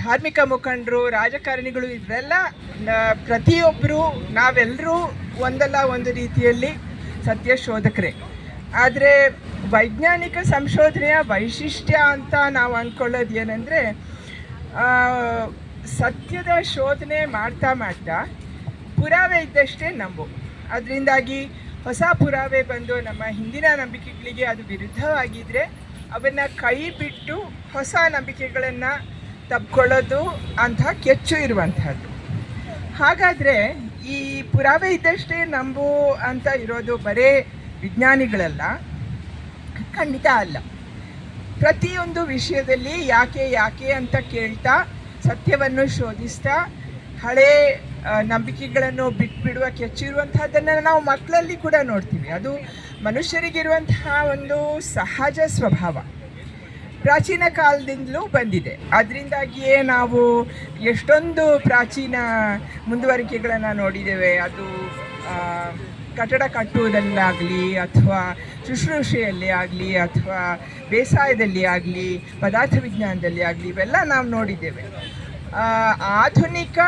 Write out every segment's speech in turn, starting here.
ಧಾರ್ಮಿಕ ಮುಖಂಡರು, ರಾಜಕಾರಣಿಗಳು ಇವರೆಲ್ಲ ಪ್ರತಿಯೊಬ್ಬರು ನಾವೆಲ್ಲರೂ ಒಂದಲ್ಲ ಒಂದು ರೀತಿಯಲ್ಲಿ ಸತ್ಯ ಶೋಧಕರೇ. ಆದರೆ ವೈಜ್ಞಾನಿಕ ಸಂಶೋಧನೆಯ ವೈಶಿಷ್ಟ್ಯ ಅಂತ ನಾವು ಅಂದ್ಕೊಳ್ಳೋದು ಏನಂದರೆ, ಸತ್ಯದ ಶೋಧನೆ ಮಾಡ್ತಾ ಮಾಡ್ತಾ ಪುರಾವೆ ಇದ್ದಷ್ಟೇ ನಂಬು. ಅದರಿಂದಾಗಿ ಹೊಸ ಪುರಾವೆ ಬಂದು ನಮ್ಮ ಹಿಂದಿನ ನಂಬಿಕೆಗಳಿಗೆ ಅದು ವಿರುದ್ಧವಾಗಿದ್ದರೆ ಅವನ್ನು ಕೈ ಬಿಟ್ಟು ಹೊಸ ನಂಬಿಕೆಗಳನ್ನು ತಬ್ಕೊಳ್ಳೋದು ಅಂತ ಕೆಚ್ಚು ಇರುವಂಥದ್ದು. ಹಾಗಾದರೆ ಈ ಪುರಾವೆ ಇದ್ದಷ್ಟೇ ನಂಬು ಅಂತ ಇರೋದು ಬರೇ ವಿಜ್ಞಾನಿಗಳಲ್ಲ, ಖಂಡಿತ ಅಲ್ಲ. ಪ್ರತಿಯೊಂದು ವಿಷಯದಲ್ಲಿ ಯಾಕೆ ಅಂತ ಕೇಳ್ತಾ ಸತ್ಯವನ್ನು ಶೋಧಿಸ್ತಾ ಹಳೇ ನಂಬಿಕೆಗಳನ್ನು ಬಿಟ್ಬಿಡುವ ಕೆಚ್ಚಿರುವಂಥದ್ದನ್ನು ನಾವು ಮಕ್ಕಳಲ್ಲಿ ಕೂಡ ನೋಡ್ತೀವಿ. ಅದು ಮನುಷ್ಯರಿಗಿರುವಂತಹ ಒಂದು ಸಹಜ ಸ್ವಭಾವ, ಪ್ರಾಚೀನ ಕಾಲದಿಂದಲೂ ಬಂದಿದೆ. ಅದರಿಂದಾಗಿಯೇ ನಾವು ಎಷ್ಟೊಂದು ಪ್ರಾಚೀನ ಮುಂದುವರಿಕೆಗಳನ್ನು ನೋಡಿದ್ದೇವೆ. ಅದು ಕಟ್ಟಡ ಕಟ್ಟುವುದಲ್ಲಾಗಲಿ, ಅಥವಾ ಶುಶ್ರೂಷೆಯಲ್ಲಿ ಆಗಲಿ, ಅಥವಾ ಬೇಸಾಯದಲ್ಲಿ ಆಗಲಿ, ಪದಾರ್ಥ ವಿಜ್ಞಾನದಲ್ಲಿ ಆಗಲಿ, ಇವೆಲ್ಲ ನಾವು ನೋಡಿದ್ದೇವೆ. ಆಧುನಿಕ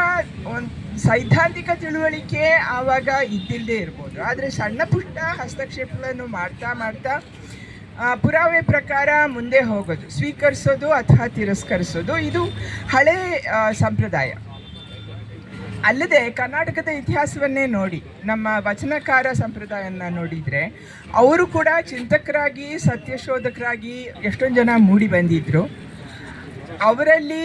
ಒಂದು ಸೈದ್ಧಾಂತಿಕ ತಿಳುವಳಿಕೆ ಆವಾಗ ಇದ್ದಿಲ್ಲದೆ ಇರ್ಬೋದು, ಆದರೆ ಸಣ್ಣ ಪುಟ್ಟ ಹಸ್ತಕ್ಷೇಪಗಳನ್ನು ಮಾಡ್ತಾ ಮಾಡ್ತಾ ಪುರಾವೆ ಪ್ರಕಾರ ಮುಂದೆ ಹೋಗೋದು, ಸ್ವೀಕರಿಸೋದು ಅಥವಾ ತಿರಸ್ಕರಿಸೋದು, ಇದು ಹಳೇ ಸಂಪ್ರದಾಯ. ಅಲ್ಲದೆ ಕರ್ನಾಟಕದ ಇತಿಹಾಸವನ್ನೇ ನೋಡಿ, ನಮ್ಮ ವಚನಕಾರ ಸಂಪ್ರದಾಯನ ನೋಡಿದರೆ ಅವರು ಕೂಡ ಚಿಂತಕರಾಗಿ, ಸತ್ಯಶೋಧಕರಾಗಿ ಎಷ್ಟೊಂದು ಜನ ಮೂಡಿ ಬಂದಿದ್ದರು. ಅವರಲ್ಲಿ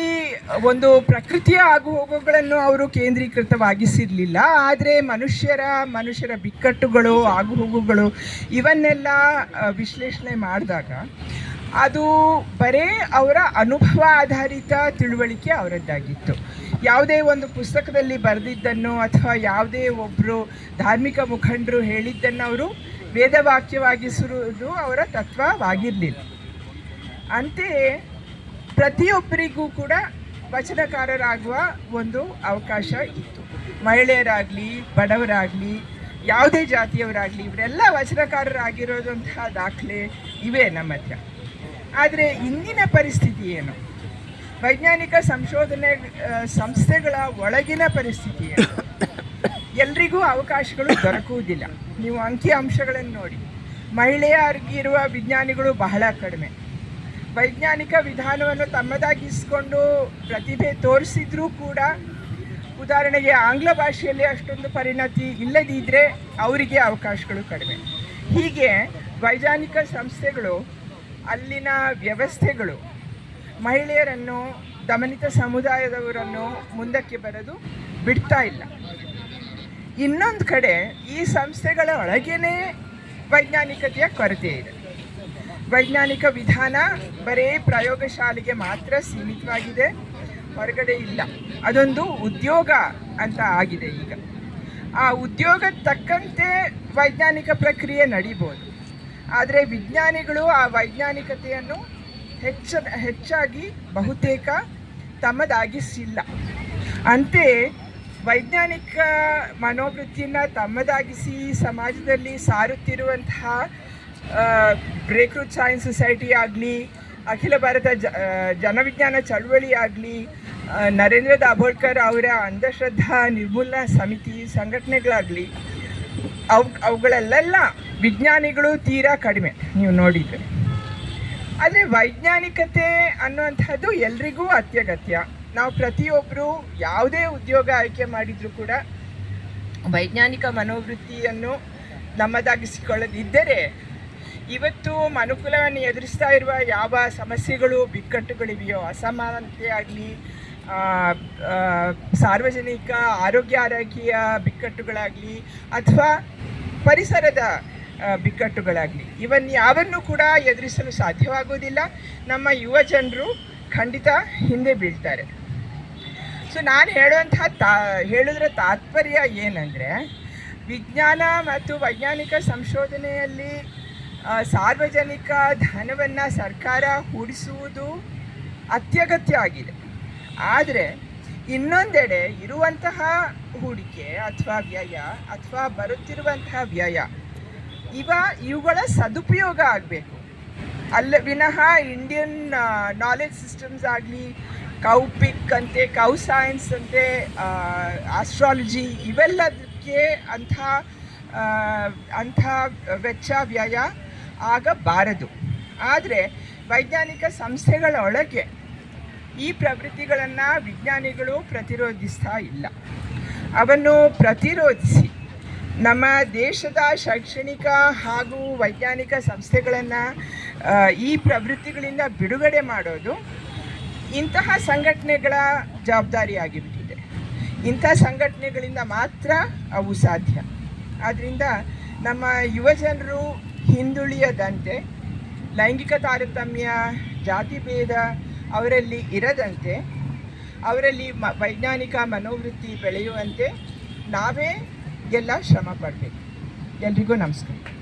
ಒಂದು ಪ್ರಕೃತಿಯ ಆಗುಹೋಗುಗಳನ್ನು ಅವರು ಕೇಂದ್ರೀಕೃತವಾಗಿಸಿರಲಿಲ್ಲ. ಆದರೆ ಮನುಷ್ಯರ ಬಿಕ್ಕಟ್ಟುಗಳು, ಆಗುಹೋಗುಗಳು ಇವನ್ನೆಲ್ಲ ವಿಶ್ಲೇಷಣೆ ಮಾಡಿದಾಗ ಅದು ಬರೇ ಅವರ ಅನುಭವ ಆಧಾರಿತ ತಿಳುವಳಿಕೆ ಅವರದ್ದಾಗಿತ್ತು. ಯಾವುದೇ ಒಂದು ಪುಸ್ತಕದಲ್ಲಿ ಬರೆದಿದ್ದನ್ನು ಅಥವಾ ಯಾವುದೇ ಒಬ್ಬರು ಧಾರ್ಮಿಕ ಮುಖಂಡರು ಹೇಳಿದ್ದನ್ನು ಅವರು ವೇದವಾಕ್ಯವಾಗಿಸುವುದು ಅವರ ತತ್ವವಾಗಿರಲಿಲ್ಲ. ಅಂತೆಯೇ ಪ್ರತಿಯೊಬ್ಬರಿಗೂ ಕೂಡ ವಚನಕಾರರಾಗುವ ಒಂದು ಅವಕಾಶ ಇತ್ತು. ಮಹಿಳೆಯರಾಗಲಿ, ಬಡವರಾಗಲಿ, ಯಾವುದೇ ಜಾತಿಯವರಾಗಲಿ, ಇವರೆಲ್ಲ ವಚನಕಾರರಾಗಿರೋದಂತಹ ದಾಖಲೆ ಇವೆ ನಮ್ಮ ಹತ್ರ. ಆದರೆ ಇಂದಿನ ಪರಿಸ್ಥಿತಿ ಏನು? ವೈಜ್ಞಾನಿಕ ಸಂಶೋಧನೆ ಸಂಸ್ಥೆಗಳ ಒಳಗಿನ ಪರಿಸ್ಥಿತಿ ಏನು? ಎಲ್ರಿಗೂ ಅವಕಾಶಗಳು ದೊರಕುವುದಿಲ್ಲ. ನೀವು ಅಂಕಿ ಅಂಶಗಳನ್ನು ನೋಡಿ, ಮಹಿಳೆಯರಿಗಿರುವ ವಿಜ್ಞಾನಿಗಳು ಬಹಳ ಕಡಿಮೆ. ವೈಜ್ಞಾನಿಕ ವಿಧಾನವನ್ನು ತಮ್ಮದಾಗಿಸ್ಕೊಂಡು ಪ್ರತಿಭೆ ತೋರಿಸಿದ್ರೂ ಕೂಡ, ಉದಾಹರಣೆಗೆ ಆಂಗ್ಲ ಭಾಷೆಯಲ್ಲಿ ಅಷ್ಟೊಂದು ಪರಿಣತಿ ಇಲ್ಲದಿದ್ದರೆ ಅವರಿಗೆ ಅವಕಾಶಗಳು ಕಡಿಮೆ. ಹೀಗೆ ವೈಜ್ಞಾನಿಕ ಸಂಸ್ಥೆಗಳು, ಅಲ್ಲಿನ ವ್ಯವಸ್ಥೆಗಳು ಮಹಿಳೆಯರನ್ನು, ದಮನಿತ ಸಮುದಾಯದವರನ್ನು ಮುಂದಕ್ಕೆ ಬರೋದು ಬಿಡ್ತಾ ಇಲ್ಲ. ಇನ್ನೊಂದು ಕಡೆ ಈ ಸಂಸ್ಥೆಗಳ ಒಳಗೇ ವೈಜ್ಞಾನಿಕತೆಯ ಕೊರತೆ ಇದೆ. ವೈಜ್ಞಾನಿಕ ವಿಧಾನ ಬರೀ ಪ್ರಯೋಗಶಾಲೆಗೆ ಮಾತ್ರ ಸೀಮಿತವಾಗಿದೆ, ಹೊರಗಡೆ ಇಲ್ಲ. ಅದೊಂದು ಉದ್ಯೋಗ ಅಂತ ಆಗಿದೆ ಈಗ. ಆ ಉದ್ಯೋಗದ ತಕ್ಕಂತೆ ವೈಜ್ಞಾನಿಕ ಪ್ರಕ್ರಿಯೆ ನಡೀಬೋದು, ಆದರೆ ವಿಜ್ಞಾನಿಗಳು ಆ ವೈಜ್ಞಾನಿಕತೆಯನ್ನು ಹೆಚ್ಚಾಗಿ ಬಹುತೇಕ ತಮ್ಮದಾಗಿಸಿಲ್ಲ. ಅಂತೆಯೇ ವೈಜ್ಞಾನಿಕ ಮನೋವೃತ್ತಿಯನ್ನು ತಮ್ಮದಾಗಿಸಿ ಸಮಾಜದಲ್ಲಿ ಸಾರುತ್ತಿರುವಂತಹ ಬ್ರೇಕ್ರೂಟ್ ಸೈನ್ಸ್ ಸೊಸೈಟಿ ಆಗಲಿ, ಅಖಿಲ ಭಾರತ ಜನವಿಜ್ಞಾನ ಚಳವಳಿ ಆಗಲಿ, ನರೇಂದ್ರ ದಾಭೋಳ್ಕರ್ ಅವರ ಅಂಧಶ್ರದ್ಧಾ ನಿರ್ಮೂಲನಾ ಸಮಿತಿ ಸಂಘಟನೆಗಳಾಗಲಿ, ಅವುಗಳಲ್ಲೆಲ್ಲ ವಿಜ್ಞಾನಿಗಳು ತೀರಾ ಕಡಿಮೆ ನೀವು ನೋಡಿದರೆ. ಆದರೆ ವೈಜ್ಞಾನಿಕತೆ ಅನ್ನುವಂಥದ್ದು ಎಲ್ರಿಗೂ ಅತ್ಯಗತ್ಯ. ನಾವು ಪ್ರತಿಯೊಬ್ಬರು ಯಾವುದೇ ಉದ್ಯೋಗ ಆಯ್ಕೆ ಮಾಡಿದರೂ ಕೂಡ ವೈಜ್ಞಾನಿಕ ಮನೋವೃತ್ತಿಯನ್ನು ನಮ್ಮದಾಗಿಸಿಕೊಳ್ಳದಿದ್ದರೆ ಇವತ್ತು ಮನುಕುಲವನ್ನು ಎದುರಿಸ್ತಾ ಇರುವ ಯಾವ ಸಮಸ್ಯೆಗಳು, ಬಿಕ್ಕಟ್ಟುಗಳಿವೆಯೋ, ಅಸಮಾನತೆ ಆಗಲಿ, ಸಾರ್ವಜನಿಕ ಆರೋಗ್ಯ ಬಿಕ್ಕಟ್ಟುಗಳಾಗಲಿ, ಅಥವಾ ಪರಿಸರದ ಬಿಕ್ಕಟ್ಟುಗಳಾಗಲಿ, ಯಾವನ್ನೂ ಕೂಡ ಎದುರಿಸಲು ಸಾಧ್ಯವಾಗುವುದಿಲ್ಲ. ನಮ್ಮ ಯುವ ಜನರು ಖಂಡಿತ ಹಿಂದೆ ಬೀಳ್ತಾರೆ. ಸೊ ನಾನು ಹೇಳೋದ್ರ ತಾತ್ಪರ್ಯ ಏನಂದರೆ, ವಿಜ್ಞಾನ ಮತ್ತು ವೈಜ್ಞಾನಿಕ ಸಂಶೋಧನೆಯಲ್ಲಿ ಸಾರ್ವಜನಿಕ ಧನವನ್ನು ಸರ್ಕಾರ ಹೂಡಿಸುವುದು ಅತ್ಯಗತ್ಯ ಆಗಿದೆ. ಆದರೆ ಇನ್ನೊಂದೆಡೆ ಇರುವಂತಹ ಹೂಡಿಕೆ ಅಥವಾ ವ್ಯಯ ಅಥವಾ ಬರುತ್ತಿರುವಂತಹ ವ್ಯಯ ಇವುಗಳ ಸದುಪಯೋಗ ಆಗಬೇಕು. ಅಲ್ಲ ವಿನಃ ಇಂಡಿಯನ್ ನಾಲೆಜ್ ಸಿಸ್ಟಮ್ಸ್ ಆಗಲಿ, ಕೌಪಿಕ್ ಅಂತೆ, ಕೌ ಸೈನ್ಸ್ ಅಂತೆ, ಆಸ್ಟ್ರಾಲಜಿ ಇವೆಲ್ಲದಕ್ಕೆ ಅಂಥ ವೆಚ್ಚ ವ್ಯಯ ಆಗಬಾರದು. ಆದರೆ ವೈಜ್ಞಾನಿಕ ಸಂಸ್ಥೆಗಳ ಒಳಗೆ ಈ ಪ್ರವೃತ್ತಿಗಳನ್ನು ವಿಜ್ಞಾನಿಗಳು ಪ್ರತಿರೋಧಿಸ್ತಾ ಇಲ್ಲ. ಅವನ್ನು ಪ್ರತಿರೋಧಿಸಿ ನಮ್ಮ ದೇಶದ ಶೈಕ್ಷಣಿಕ ಹಾಗೂ ವೈಜ್ಞಾನಿಕ ಸಂಸ್ಥೆಗಳನ್ನು ಈ ಪ್ರವೃತ್ತಿಗಳಿಂದ ಬಿಡುಗಡೆ ಮಾಡೋದು ಇಂತಹ ಸಂಘಟನೆಗಳ ಜವಾಬ್ದಾರಿಯಾಗಿಬಿಟ್ಟಿದೆ. ಇಂಥ ಸಂಘಟನೆಗಳಿಂದ ಮಾತ್ರ ಅವು ಸಾಧ್ಯ. ಆದ್ದರಿಂದ ನಮ್ಮ ಯುವಜನರು ಹಿಂದುಳಿಯದಂತೆ, ಲೈಂಗಿಕ ತಾರತಮ್ಯ, ಜಾತಿ ಭೇದ ಅವರಲ್ಲಿ ಇರದಂತೆ, ಅವರಲ್ಲಿ ವೈಜ್ಞಾನಿಕ ಮನೋವೃತ್ತಿ ಬೆಳೆಯುವಂತೆ ನಾವೇ ಎಲ್ಲ ಶ್ರಮ ಪಡಬೇಕು. ಎಲ್ರಿಗೂ ನಮಸ್ಕಾರ.